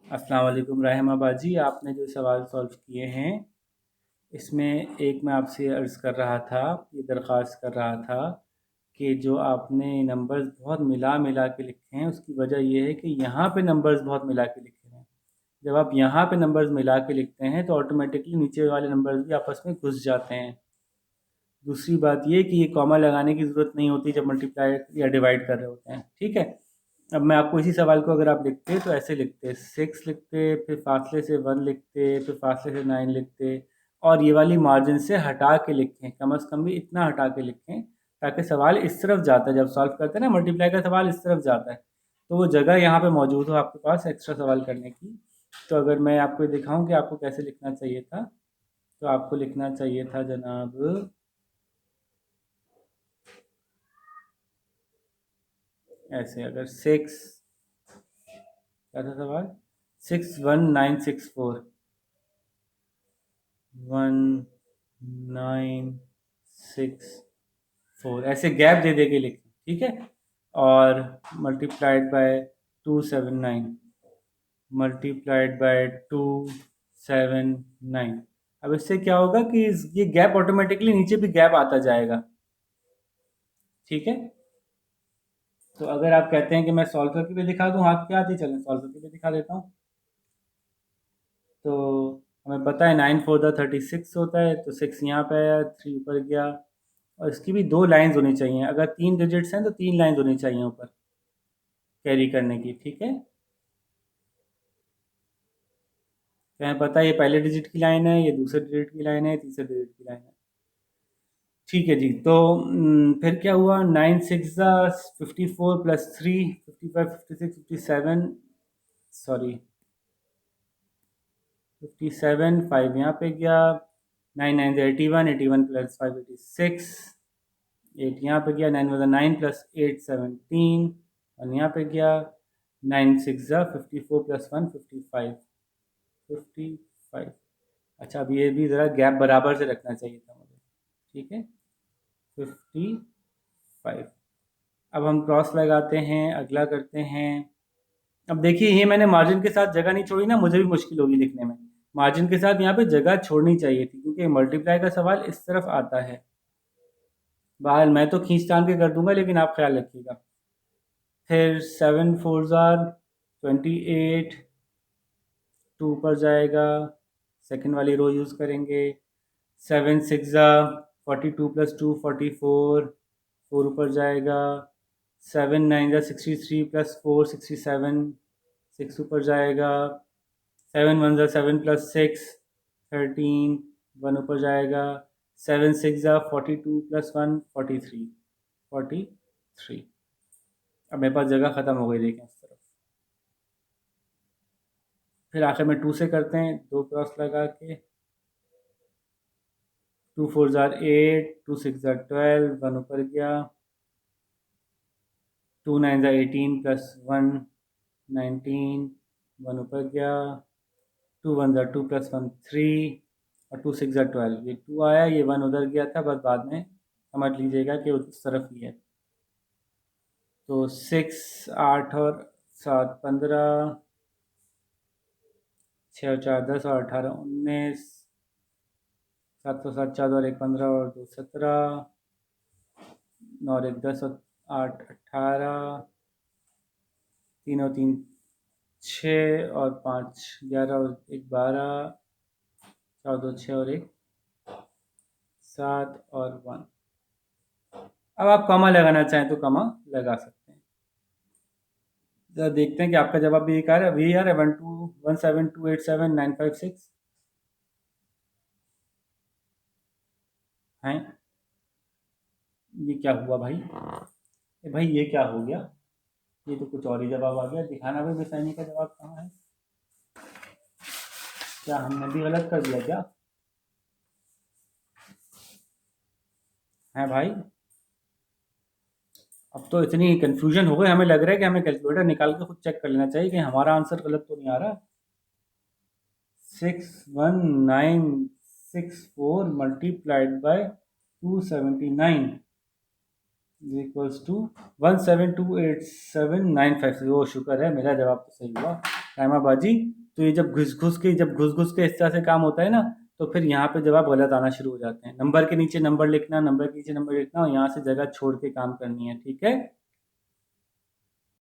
अस्सलाम वालेकुम रहमा बाजी, आपने जो सवाल सॉल्व किए हैं इसमें एक मैं आपसे अर्ज़ कर रहा था, ये दरख्वास्त कर रहा था कि जो आपने नंबर्स बहुत मिला मिला के लिखे हैं उसकी वजह ये है कि यहाँ पे नंबर्स बहुत मिला के लिखे हैं। जब आप यहाँ पे नंबर्स मिला के लिखते हैं तो ऑटोमेटिकली नीचे वाले नंबर्स भी आपस में घुस जाते हैं। दूसरी बात ये कि ये कॉमा लगाने की ज़रूरत नहीं होती जब मल्टीप्लाई या डिवाइड कर रहे होते हैं, ठीक है। अब मैं आपको इसी सवाल को अगर आप लिखते तो ऐसे लिखते, 6 लिखते, फिर फासले से 1 लिखते, फिर फासले से 9 लिखते और ये वाली मार्जिन से हटा के लिखें, कम से कम भी इतना हटा के लिखें ताकि सवाल इस तरफ जाता है। जब सॉल्व करते हैं ना मल्टीप्लाई का सवाल इस तरफ जाता है, तो वो जगह यहाँ पे मौजूद हो आपके पास एक्स्ट्रा सवाल करने की। तो अगर मैं आपको ये दिखाऊं कि आपको कैसे लिखना चाहिए था, तो आपको लिखना चाहिए था जनाब ऐसे, अगर 6, क्या था सवाल, 61964 1964 ऐसे गैप दे दे के लिखें, ठीक है। और मल्टीप्लाइड बाय 279, मल्टीप्लाइड बाय 279। अब इससे क्या होगा कि ये गैप ऑटोमेटिकली नीचे भी गैप आता जाएगा, ठीक है। तो अगर आप कहते हैं कि मैं सॉल्व करके भी दिखा दूं, हाथ पे आती, चलें सॉल्व करके भी दिखा देता हूँ। तो हमें पता है 9 4 36 होता है, तो 6 यहाँ पे आया, 3 ऊपर गया। और इसकी भी 2 लाइंस होनी चाहिए, अगर 3 डिजिट्स हैं तो 3 लाइंस होनी चाहिए ऊपर कैरी करने की, ठीक है। तो हमें पता है ये पहले डिजिट की लाइन है, ये दूसरे डिजिट की लाइन है, तीसरे डिजिट की लाइन है, ठीक है जी। तो फिर क्या हुआ, 9 6 54 प्लस 3 55 56 57, सॉरी 57, 5 यहाँ पे गया, 9 9 81, 81 प्लस 5 86, 8 यहाँ पे गया, 9 9 प्लस 8 17, 1 यहाँ पे गया, 9 6 54 प्लस 1 55 55। अच्छा, अब ये भी ज़रा गैप बराबर से रखना चाहिए था मुझे, ठीक है, 55। अब हम क्रॉस लगाते हैं, अगला करते हैं। अब देखिए ये मैंने मार्जिन के साथ जगह नहीं छोड़ी ना, मुझे भी मुश्किल होगी लिखने में। मार्जिन के साथ यहाँ पे जगह छोड़नी चाहिए थी क्योंकि मल्टीप्लाई का सवाल इस तरफ आता है। बहरहाल मैं तो खींचतान के कर दूंगा, लेकिन आप ख्याल रखिएगा। फिर 7 4 28, 2 पर जाएगा, सेकंड वाली रो यूज़ करेंगे। 7 6 42 प्लस 2 44, 4 ऊपर जाएगा। 7 9 63 प्लस 4 67, 6 ऊपर जाएगा। 7 1 7 प्लस 6 13, 1 ऊपर जाएगा। 7 6 42 प्लस 1 43, 43। अब मेरे पास जगह ख़त्म हो गई, देखें इस तरफ। फिर आखिर में 2 से करते हैं, 2 क्रॉस लगा के। 2 4 8, 2 6 12, 1 ऊपर गया। 2 9 18 प्लस 1 19, 1 ऊपर गया। 2 1 2 प्लस 1 3 और 2 6 12, ये 2 आया, ये 1 उधर गया था, बस बाद में समझ लीजिएगा कि उस तरफ ही है। तो 6 8 और 7 15, 6 और 4 10 और 18 19, 7 और 7 14 और 1 15 और 2 17, 9 और 1 10 और 8 18, 3 और 3 6 और 5 11 और 1 12, 4 2 6 और 1 7 और 1। अब आप कॉमा लगाना चाहें तो कॉमा लगा सकते हैं। जरा देखते हैं कि आपका जवाब भी एक आ रहा है, वही आ रहा है, 1217287 956 हैं। ये क्या हुआ भाई, भाई ये क्या हो गया, ये तो कुछ और ही जवाब आ गया। दिखाना भाई बेसानी का जवाब कहाँ है, क्या हमने भी गलत कर दिया क्या है भाई। अब तो इतनी कंफ्यूजन हो गई, हमें लग रहा है कि हमें कैलकुलेटर निकाल के खुद चेक कर लेना चाहिए कि हमारा आंसर गलत तो नहीं आ रहा। 61964 मल्टीप्लाइड बाय 279 इक्वल्स टू 1728795। वो शुक्र है मेरा जवाब तो सही हुआ। टाइमा बाजी तो ये जब घुस घुस के इस तरह से काम होता है ना, तो फिर यहाँ पे जवाब गलत आना शुरू हो जाते हैं। नंबर के नीचे नंबर लिखना, नंबर के नीचे नंबर लिखना, और यहाँ से जगह छोड़ के काम करनी है, ठीक है।